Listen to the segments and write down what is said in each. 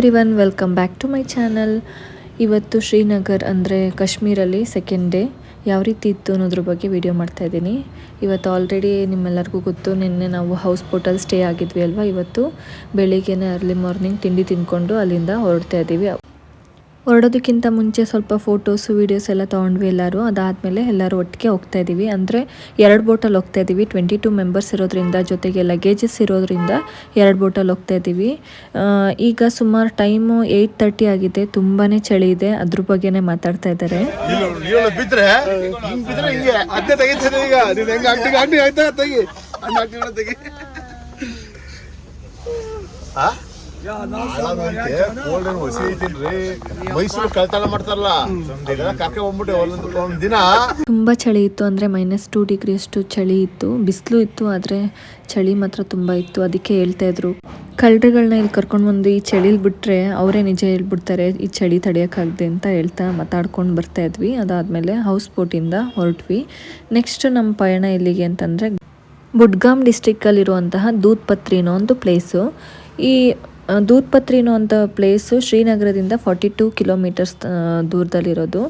Everyone, welcome back to my channel. ಇವತ್ತು ಶ್ರೀನಗರ್ ಅಂದರೆ ಕಾಶ್ಮೀರಲ್ಲಿ second day ಯಾವ ರೀತಿ ಇತ್ತು ಅನ್ನೋದ್ರ ಬಗ್ಗೆ ವಿಡಿಯೋ ಮಾಡ್ತಾ ಇದ್ದೀನಿ. ಇವತ್ತು ಆಲ್ರೆಡಿ ನಿಮ್ಮೆಲ್ಲರಿಗೂ ಗೊತ್ತು, ನಿನ್ನೆ ನಾವು ಹೌಸ್ ಬೋಟಲ್ಲಿ ಸ್ಟೇ ಆಗಿದ್ವಿ ಅಲ್ವಾ. ಇವತ್ತು ಬೆಳಿಗ್ಗೆನೇ ಅರ್ಲಿ ಮಾರ್ನಿಂಗ್ ತಿಂಡಿ ತಿಂದ್ಕೊಂಡು ಅಲ್ಲಿಂದ ಹೊರಡ್ತಾ ಇದ್ದೀವಿ. ಹೊರಡೋದಕ್ಕಿಂತ ಮುಂಚೆ ಸ್ವಲ್ಪ ಫೋಟೋಸು ವೀಡಿಯೋಸ್ ಎಲ್ಲ ತೊಗೊಂಡ್ವಿ ಎಲ್ಲರೂ. ಅದಾದಮೇಲೆ ಎಲ್ಲರೂ ಒಟ್ಟಿಗೆ ಹೋಗ್ತಾ ಇದ್ದೀವಿ. ಅಂದರೆ 2 ಬೋಟಲ್ಲಿ ಹೋಗ್ತಾ ಇದ್ದೀವಿ. 22 ಮೆಂಬರ್ಸ್ ಇರೋದ್ರಿಂದ, ಜೊತೆಗೆ ಲಗೇಜಸ್ ಇರೋದ್ರಿಂದ 2 ಬೋಟಲ್ಲಿ ಹೋಗ್ತಾ ಇದ್ದೀವಿ. ಈಗ ಸುಮಾರು ಟೈಮು 8:30 ಆಗಿದೆ. ತುಂಬಾ ಚಳಿ ಇದೆ, ಅದ್ರ ಬಗ್ಗೆನೇ ಮಾತಾಡ್ತಾ ಇದ್ದಾರೆ. ತುಂಬಾ ಚಳಿ ಇತ್ತು, ಅಂದ್ರೆ -2 ಡಿಗ್ರಿ ಅಷ್ಟು ಚಳಿ ಇತ್ತು. ಬಿಸಿಲು ಇತ್ತು, ಆದ್ರೆ ಚಳಿ ಮಾತ್ರ ತುಂಬಾ ಇತ್ತು. ಅದಕ್ಕೆ ಹೇಳ್ತಾ ಇದ್ರು, ಕಳ್ಳರುಗಳನ್ನ ಇಲ್ಲಿ ಕರ್ಕೊಂಡು ಬಂದು ಈ ಚಳಿಲಿ ಬಿಟ್ರೆ ಅವರೇ ನಿಜ ಹೇಳ್ಬಿಡ್ತಾರೆ, ಈ ಚಳಿ ತಡೆಯೋಕ್ಕಾಗದೆ ಅಂತ ಹೇಳ್ತಾ ಮಾತಾಡ್ಕೊಂಡು ಬರ್ತಾ ಇದ್ವಿ. ಅದಾದ್ಮೇಲೆ ಹೌಸ್ ಬೋಟಿಂದ ಹೊರಟ್ವಿ. ನೆಕ್ಸ್ಟ್ ನಮ್ಮ ಪಯಣ ಎಲ್ಲಿಗೆ ಅಂತಂದ್ರೆ, ಬುಡ್ಗಾಮ್ ಡಿಸ್ಟ್ರಿಕ್ಕಲ್ಲಿರುವಂತಹ ದೂದ್ ಪತ್ರಿ ಅನ್ನೋ ಒಂದು ಪ್ಲೇಸು. ಈ ದೂದ್ ಪತ್ರಿ ಅನ್ನೋ ಪ್ಲೇಸು ಶ್ರೀನಗರದಿಂದ 42 ಕಿಲೋಮೀಟರ್ಸ್ ದೂರದಲ್ಲಿರೋದು.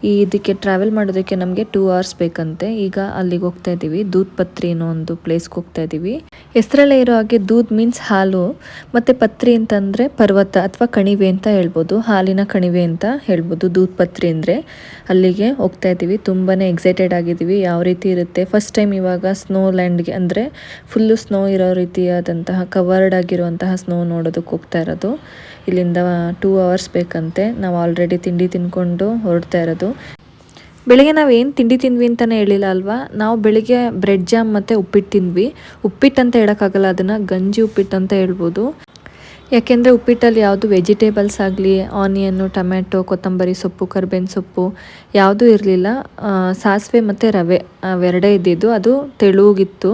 ಇದಕ್ಕೆ ಟ್ರಾವೆಲ್ ಮಾಡೋದಕ್ಕೆ ನಮಗೆ 2 ಅವರ್ಸ್ ಬೇಕಂತೆ. ಈಗ ಅಲ್ಲಿಗೆ ಹೋಗ್ತಾ ಇದ್ದೀವಿ. ದೂದ್ ಪತ್ರಿ ಅನ್ನೋ ಒಂದು ಪ್ಲೇಸ್ಗೆ ಹೋಗ್ತಾ ಇದ್ದೀವಿ. ಹೆಸರಲ್ಲೇ ಇರೋ ಹಾಗೆ ದೂದ್ ಮೀನ್ಸ್ ಹಾಲು, ಮತ್ತು ಪತ್ರಿ ಅಂತಂದರೆ ಪರ್ವತ ಅಥವಾ ಕಣಿವೆ ಅಂತ ಹೇಳ್ಬೋದು. ಹಾಲಿನ ಕಣಿವೆ ಅಂತ ಹೇಳ್ಬೋದು ದೂದ್ ಪತ್ರಿ ಅಂದರೆ. ಅಲ್ಲಿಗೆ ಹೋಗ್ತಾ ಇದ್ದೀವಿ. ತುಂಬಾ ಎಕ್ಸೈಟೆಡ್ ಆಗಿದ್ದೀವಿ. ಯಾವ ರೀತಿ ಇರುತ್ತೆ, ಫಸ್ಟ್ ಟೈಮ್ ಇವಾಗ ಸ್ನೋ ಲ್ಯಾಂಡ್ಗೆ ಅಂದರೆ ಫುಲ್ಲು ಸ್ನೋ ಇರೋ ರೀತಿಯಾದಂತಹ ಕವರ್ಡ್ ಆಗಿರುವಂತಹ ಸ್ನೋ ನೋಡೋದಕ್ಕೆ ಹೋಗ್ತಾ ಇರೋದು. ಇಲ್ಲಿಂದ 2 ಅವರ್ಸ್ ಬೇಕಂತೆ. ನಾವು ಆಲ್ರೆಡಿ ತಿಂಡಿ ತಿಂದ್ಕೊಂಡು ಹೊರಡ್ತಾ ಇರೋದು. ಬೆಳಿಗ್ಗೆ ನಾವು ಏನು ತಿಂಡಿ ತಿಂದ್ವಿ ಅಂತಲೇ ಹೇಳಿಲ್ಲ ಅಲ್ವಾ. ನಾವು ಬೆಳಿಗ್ಗೆ ಬ್ರೆಡ್ ಜಾಮ್ ಮತ್ತು ಉಪ್ಪಿಟ್ಟು ತಿಂದ್ವಿ. ಉಪ್ಪಿಟ್ಟು ಅಂತ ಹೇಳೋಕ್ಕಾಗಲ್ಲ, ಅದನ್ನು ಗಂಜಿ ಉಪ್ಪಿಟ್ಟು ಅಂತ ಹೇಳ್ಬೋದು. ಯಾಕೆಂದರೆ ಉಪ್ಪಿಟ್ಟಲ್ಲಿ ಯಾವುದು ವೆಜಿಟೇಬಲ್ಸ್ ಆಗಲಿ, ಆನಿಯನ್ನು, ಟೊಮ್ಯಾಟೊ, ಕೊತ್ತಂಬರಿ ಸೊಪ್ಪು, ಕರ್ಬೇವಿನ ಸೊಪ್ಪು ಯಾವುದೂ ಇರಲಿಲ್ಲ. ಸಾಸಿವೆ ಮತ್ತು ರವೆ ಅವೆರಡೇ ಇದ್ದಿದ್ದು. ಅದು ತೆಳುಗಿತ್ತು,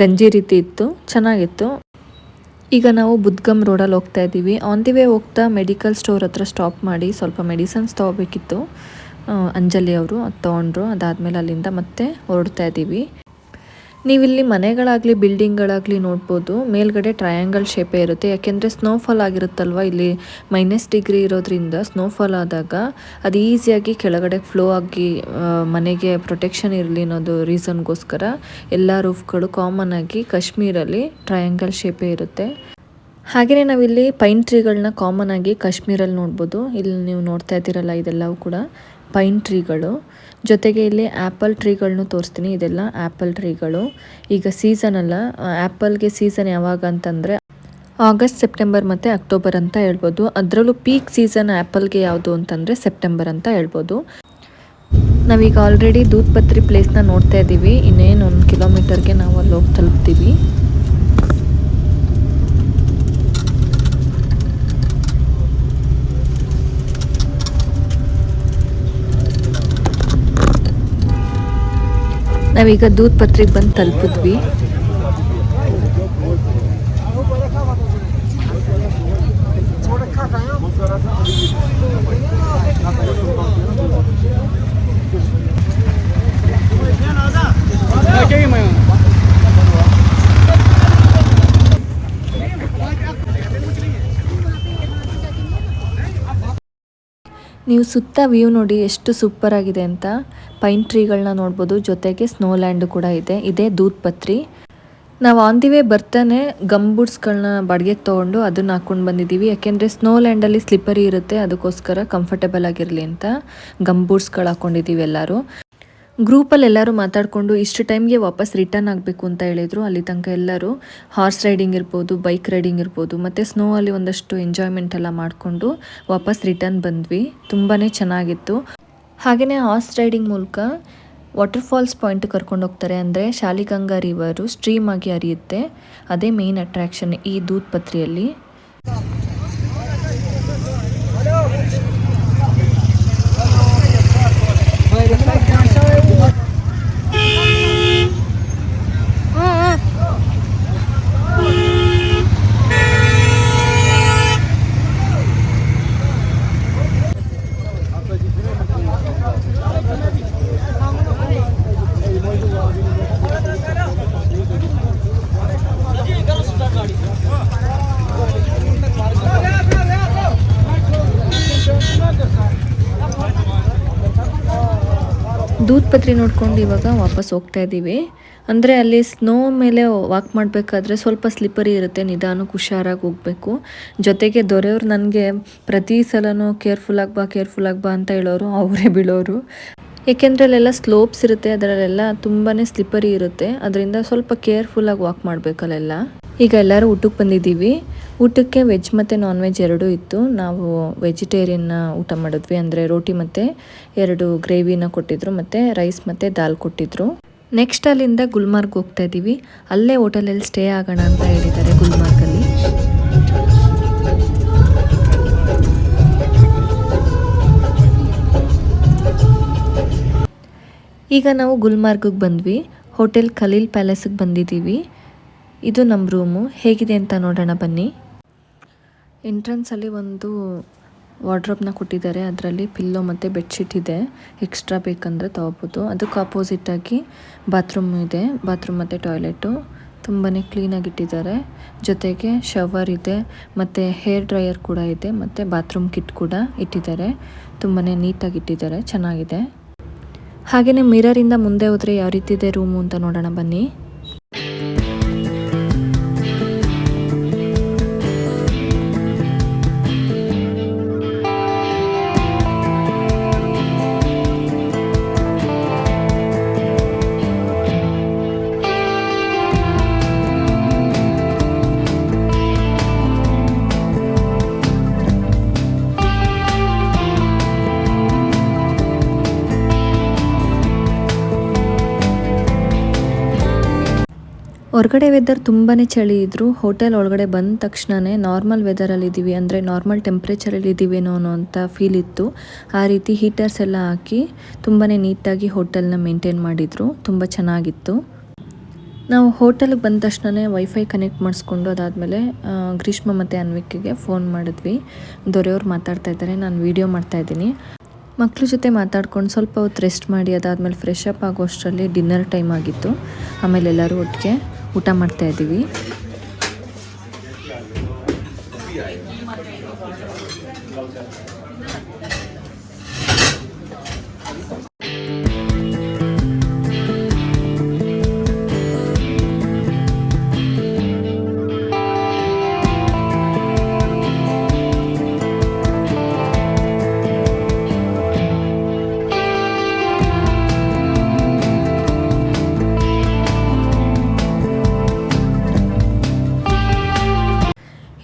ಗಂಜಿ ರೀತಿ ಇತ್ತು, ಚೆನ್ನಾಗಿತ್ತು. ಈಗ ನಾವು ಬುದ್ಗಮ್ ರೋಡಲ್ಲಿ ಹೋಗ್ತಾ ಇದ್ದೀವಿ. ಆನ್ ದಿ ವೇ ಹೋಗ್ತಾ ಮೆಡಿಕಲ್ ಸ್ಟೋರ್ ಹತ್ರ ಸ್ಟಾಪ್ ಮಾಡಿ ಸ್ವಲ್ಪ ಮೆಡಿಸನ್ಸ್ ತೊಗೋಬೇಕಿತ್ತು. ಅಂಜಲಿ ಅವರು ಅದು ತೊಗೊಂಡ್ರು. ಅದಾದಮೇಲೆ ಅಲ್ಲಿಂದ ಮತ್ತೆ ಹೊರಡ್ತಾ ಇದ್ದೀವಿ. ನೀವಿಲ್ಲಿ ಮನೆಗಳಾಗಲಿ ಬಿಲ್ಡಿಂಗ್ಗಳಾಗಲಿ ನೋಡ್ಬೋದು, ಮೇಲ್ಗಡೆ ಟ್ರಯಾಂಗಲ್ ಶೇಪೇ ಇರುತ್ತೆ. ಯಾಕೆಂದರೆ ಸ್ನೋಫಾಲ್ ಆಗಿರುತ್ತಲ್ವ, ಇಲ್ಲಿ -1 ಡಿಗ್ರಿ ಇರೋದ್ರಿಂದ ಸ್ನೋಫಾಲ್ ಆದಾಗ ಅದು ಈಸಿಯಾಗಿ ಕೆಳಗಡೆ ಫ್ಲೋ ಆಗಿ ಮನೆಗೆ ಪ್ರೊಟೆಕ್ಷನ್ ಇರಲಿ ಅನ್ನೋದು ರೀಸನ್ಗೋಸ್ಕರ ಎಲ್ಲ ರೂಫ್ಗಳು ಕಾಮನ್ ಆಗಿ ಕಾಶ್ಮೀರಲ್ಲಿ ಟ್ರಯಾಂಗಲ್ ಶೇಪೇ ಇರುತ್ತೆ. ಹಾಗೆಯೇ ನಾವಿಲ್ಲಿ ಪೈನ್ ಟ್ರೀಗಳನ್ನ ಕಾಮನ್ ಆಗಿ ಕಾಶ್ಮೀರಲ್ಲಿ ನೋಡ್ಬೋದು. ಇಲ್ಲಿ ನೀವು ನೋಡ್ತಾ ಇದ್ದೀರಲ್ಲ, ಇದೆಲ್ಲವೂ ಕೂಡ ಪೈನ್ ಟ್ರೀಗಳು. ಜೊತೆಗೆ ಇಲ್ಲಿ ಆ್ಯಪಲ್ ಟ್ರೀಗಳನ್ನೂ ತೋರಿಸ್ತೀನಿ. ಇದೆಲ್ಲ ಆ್ಯಪಲ್ ಟ್ರೀಗಳು. ಈಗ ಸೀಸನ್ ಅಲ್ಲ, ಆ್ಯಪಲ್ಗೆ ಸೀಸನ್ ಯಾವಾಗ ಅಂತಂದರೆ ಆಗಸ್ಟ್, ಸೆಪ್ಟೆಂಬರ್ ಮತ್ತು ಅಕ್ಟೋಬರ್ ಅಂತ ಹೇಳ್ಬೋದು. ಅದರಲ್ಲೂ ಪೀಕ್ ಸೀಸನ್ ಆ್ಯಪಲ್ಗೆ ಯಾವುದು ಅಂತಂದರೆ ಸೆಪ್ಟೆಂಬರ್ ಅಂತ ಹೇಳ್ಬೋದು. ನಾವೀಗ ಆಲ್ರೆಡಿ ದೂದ್ ಪತ್ರಿ ಪ್ಲೇಸ್ನ ನೋಡ್ತಾ ಇದ್ದೀವಿ. ಇನ್ನೇನು 1 ಕಿಲೋಮೀಟರ್ಗೆ ನಾವು ಅಲ್ಲಿ ಹೋಗಿ ತಲುಪ್ತೀವಿ. ನಾವೀಗ ದೂದ್ ಪತ್ರಿಗೆ ಬಂದು ತಲುಪಿದ್ವಿ. ನೀವು ಸುತ್ತ ವ್ಯೂ ನೋಡಿ ಎಷ್ಟು ಸೂಪರ್ ಆಗಿದೆ ಅಂತ. ಪೈನ್ ಟ್ರೀಗಳನ್ನ ನೋಡ್ಬೋದು, ಜೊತೆಗೆ ಸ್ನೋ ಲ್ಯಾಂಡು ಕೂಡ ಇದೆ. ಇದೇ ದೂದ್ ಪತ್ರಿ. ನಾವು ಆನ್ ದಿ ವೇ ಬರ್ತಾನೆ ಗಮ್ ಬೂಟ್ಸ್ಗಳನ್ನ ಬಾಡಿಗೆಗೆ ತೊಗೊಂಡು ಅದನ್ನು ಹಾಕ್ಕೊಂಡು ಬಂದಿದ್ದೀವಿ. ಯಾಕೆಂದರೆ ಸ್ನೋ ಲ್ಯಾಂಡಲ್ಲಿ ಸ್ಲಿಪ್ಪರಿ ಇರುತ್ತೆ, ಅದಕ್ಕೋಸ್ಕರ ಕಂಫರ್ಟೇಬಲ್ ಆಗಿರಲಿ ಅಂತ ಗಮ್ ಬೂಟ್ಸ್ಗಳು ಹಾಕ್ಕೊಂಡಿದ್ದೀವಿ ಎಲ್ಲರೂ. ಗ್ರೂಪಲ್ಲಿ ಎಲ್ಲರೂ ಮಾತಾಡಿಕೊಂಡು ಇಷ್ಟು ಟೈಮ್ಗೆ ವಾಪಸ್ ರಿಟರ್ನ್ ಆಗಬೇಕು ಅಂತ ಹೇಳಿದರು. ಅಲ್ಲಿ ತನಕ ಎಲ್ಲರೂ ಹಾರ್ಸ್ ರೈಡಿಂಗ್ ಇರ್ಬೋದು, ಬೈಕ್ ರೈಡಿಂಗ್ ಇರ್ಬೋದು, ಮತ್ತು ಸ್ನೋ ಅಲ್ಲಿ ಒಂದಷ್ಟು ಎಂಜಾಯ್ಮೆಂಟ್ ಎಲ್ಲ ಮಾಡಿಕೊಂಡು ವಾಪಸ್ ರಿಟರ್ನ್ ಬಂದ್ವಿ. ತುಂಬಾ ಚೆನ್ನಾಗಿತ್ತು. ಹಾಗೆಯೇ ಹಾರ್ಸ್ ರೈಡಿಂಗ್ ಮೂಲಕ ವಾಟರ್ಫಾಲ್ಸ್ ಪಾಯಿಂಟ್ ಕರ್ಕೊಂಡು ಹೋಗ್ತಾರೆ. ಅಂದರೆ ಶಾಲಿಗಂಗಾ ರಿವರು ಸ್ಟ್ರೀಮ್ ಆಗಿ ಹರಿಯುತ್ತೆ. ಅದೇ ಮೇನ್ ಅಟ್ರಾಕ್ಷನ್ ಈ ದೂದ್ ಪತ್ರಿಯಲ್ಲಿ. ದೂದ್ ಪತ್ರಿ ನೋಡ್ಕೊಂಡು ಇವಾಗ ವಾಪಸ್ ಹೋಗ್ತಾ ಇದ್ದೀವಿ. ಅಂದರೆ ಅಲ್ಲಿ ಸ್ನೋ ಮೇಲೆ ವಾಕ್ ಮಾಡಬೇಕಾದ್ರೆ ಸ್ವಲ್ಪ ಸ್ಲಿಪ್ಪರಿ ಇರುತ್ತೆ, ನಿಧಾನಕ್ಕೆ ಹುಷಾರಾಗಿ ಹೋಗಬೇಕು. ಜೊತೆಗೆ ದೊರೆಯವರು ನನಗೆ ಪ್ರತಿ ಸಲನೂ ಕೇರ್ಫುಲ್ಲಾಗಿ ಬಾ ಅಂತ ಹೇಳೋರು, ಅವರೇ ಬೀಳೋರು. ಏಕೆಂದರೆ ಅಲ್ಲೆಲ್ಲ ಸ್ಲೋಪ್ಸ್ ಇರುತ್ತೆ, ಅದರಲ್ಲೆಲ್ಲ ತುಂಬಾ ಸ್ಲಿಪ್ಪರಿ ಇರುತ್ತೆ, ಅದರಿಂದ ಸ್ವಲ್ಪ ಕೇರ್ಫುಲ್ಲಾಗಿ ವಾಕ್ ಮಾಡಬೇಕಲ್ಲೆಲ್ಲ. ಈಗ ಎಲ್ಲರೂ ಊಟಕ್ಕೆ ಬಂದಿದ್ದೀವಿ. ಊಟಕ್ಕೆ ವೆಜ್ ಮತ್ತು ನಾನ್ ವೆಜ್ ಎರಡೂ ಇತ್ತು. ನಾವು ವೆಜಿಟೇರಿಯನ್ ಊಟ ಮಾಡಿದ್ವಿ, ಅಂದರೆ ರೋಟಿ ಮತ್ತು 2 ಗ್ರೇವಿನ ಕೊಟ್ಟಿದ್ರು, ಮತ್ತು ರೈಸ್ ಮತ್ತು ದಾಲ್ ಕೊಟ್ಟಿದ್ರು. ನೆಕ್ಸ್ಟ್ ಅಲ್ಲಿಂದ ಗುಲ್ಮಾರ್ಗ್ ಹೋಗ್ತಾ ಇದ್ದೀವಿ. ಅಲ್ಲೇ ಹೋಟೆಲಲ್ಲಿ ಸ್ಟೇ ಆಗೋಣ ಅಂತ ಹೇಳಿದ್ದಾರೆ ಗುಲ್ಮಾರ್ಗಲ್ಲಿ. ಈಗ ನಾವು ಗುಲ್ಮಾರ್ಗಿಗೆ ಬಂದ್ವಿ. ಹೋಟೆಲ್ ಖಲೀಲ್ ಪ್ಯಾಲೇಸಿಗೆ ಬಂದಿದ್ದೀವಿ. ಇದು ನಮ್ಮ ರೂಮು. ಹೇಗಿದೆ ಅಂತ ನೋಡೋಣ ಬನ್ನಿ. ಎಂಟ್ರೆನ್ಸಲ್ಲಿ ಒಂದು ವಾರ್ಡ್ರೋಬ್ನ ಕೊಟ್ಟಿದ್ದಾರೆ, ಅದರಲ್ಲಿ ಪಿಲ್ಲೋ ಮತ್ತು ಬೆಡ್ಶೀಟ್ ಇದೆ. ಎಕ್ಸ್ಟ್ರಾ ಬೇಕಂದರೆ ತೊಗೋಬೋದು. ಅದಕ್ಕೆ ಆಪೋಸಿಟಾಗಿ ಬಾತ್ರೂಮ್ ಇದೆ, ಬಾತ್ರೂಮ್ ಮತ್ತು ಟಾಯ್ಲೆಟು ತುಂಬಾ ಕ್ಲೀನಾಗಿಟ್ಟಿದ್ದಾರೆ. ಜೊತೆಗೆ ಶವರ್ ಇದೆ ಮತ್ತು ಹೇರ್ ಡ್ರೈಯರ್ ಕೂಡ ಇದೆ, ಮತ್ತು ಬಾತ್ರೂಮ್ ಕಿಟ್ ಕೂಡ ಇಟ್ಟಿದ್ದಾರೆ. ತುಂಬಾ ನೀಟಾಗಿ ಇಟ್ಟಿದ್ದಾರೆ, ಚೆನ್ನಾಗಿದೆ. ಹಾಗೆಯೇ ಮಿರರಿಂದ ಮುಂದೆ ಹೋದರೆ ಯಾವ ರೀತಿ ಇದೆ ರೂಮು ಅಂತ ನೋಡೋಣ ಬನ್ನಿ. ಹೊರಗಡೆ ವೆದರ್ ತುಂಬಾ ಚಳಿ ಇದ್ದರೂ ಹೋಟೆಲ್ ಒಳಗಡೆ ಬಂದ ತಕ್ಷಣವೇ ನಾರ್ಮಲ್ ವೆದರಲ್ಲಿದ್ದೀವಿ, ಅಂದರೆ ನಾರ್ಮಲ್ ಟೆಂಪ್ರೇಚರಲ್ಲಿ ಇದ್ದೀವೇನೋ ಅಂತ ಫೀಲ್ ಇತ್ತು. ಆ ರೀತಿ ಹೀಟರ್ಸ್ ಎಲ್ಲ ಹಾಕಿ ತುಂಬಾ ನೀಟಾಗಿ ಹೋಟೆಲ್ನ ಮೇಂಟೈನ್ ಮಾಡಿದರು, ತುಂಬ ಚೆನ್ನಾಗಿತ್ತು. ನಾವು ಹೋಟೆಲ್ಗೆ ಬಂದ ತಕ್ಷಣವೇ ವೈಫೈ ಕನೆಕ್ಟ್ ಮಾಡಿಸ್ಕೊಂಡು ಅದಾದಮೇಲೆ ಗ್ರೀಷ್ಮ ಮತ್ತು ಅನ್ವಿಕಿಗೆ ಫೋನ್ ಮಾಡಿದ್ವಿ. ದೊರೆಯವ್ರು ಮಾತಾಡ್ತಾ ಇದ್ದಾರೆ, ನಾನು ವೀಡಿಯೋ ಮಾಡ್ತಾಯಿದ್ದೀನಿ. ಮಕ್ಕಳ ಜೊತೆ ಮಾತಾಡ್ಕೊಂಡು ಸ್ವಲ್ಪ ಹೊತ್ತು ರೆಸ್ಟ್ ಮಾಡಿ ಅದಾದಮೇಲೆ ಫ್ರೆಶ್ ಅಪ್ ಆಗೋಷ್ಟರಲ್ಲಿ ಡಿನ್ನರ್ ಟೈಮ್ ಆಗಿತ್ತು. ಆಮೇಲೆ ಎಲ್ಲರೂ ಒಟ್ಟಿಗೆ ಊಟ ಮಾಡ್ತಾ ಇದ್ದೀವಿ.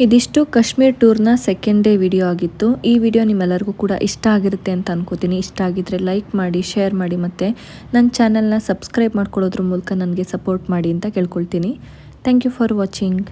ಇದಿಷ್ಟು ಕಾಶ್ಮೀರ್ ಟೂರ್ನ ಸೆಕೆಂಡ್ ಡೇ ವಿಡಿಯೋ ಆಗಿತ್ತು. ಈ ವಿಡಿಯೋ ನಿಮ್ಮೆಲ್ಲರಿಗೂ ಕೂಡ ಇಷ್ಟ ಆಗಿರುತ್ತೆ ಅಂತ ಅನ್ಕೋತೀನಿ. ಇಷ್ಟ ಆಗಿದ್ರೆ ಲೈಕ್ ಮಾಡಿ, ಶೇರ್ ಮಾಡಿ, ಮತ್ತು ನನ್ನ ಚಾನಲ್ನ ಸಬ್ಸ್ಕ್ರೈಬ್ ಮಾಡ್ಕೊಳ್ಳೋದ್ರ ಮೂಲಕ ನನಗೆ ಸಪೋರ್ಟ್ ಮಾಡಿ ಅಂತ ಕೇಳ್ಕೊಳ್ತೀನಿ. Thank you for watching.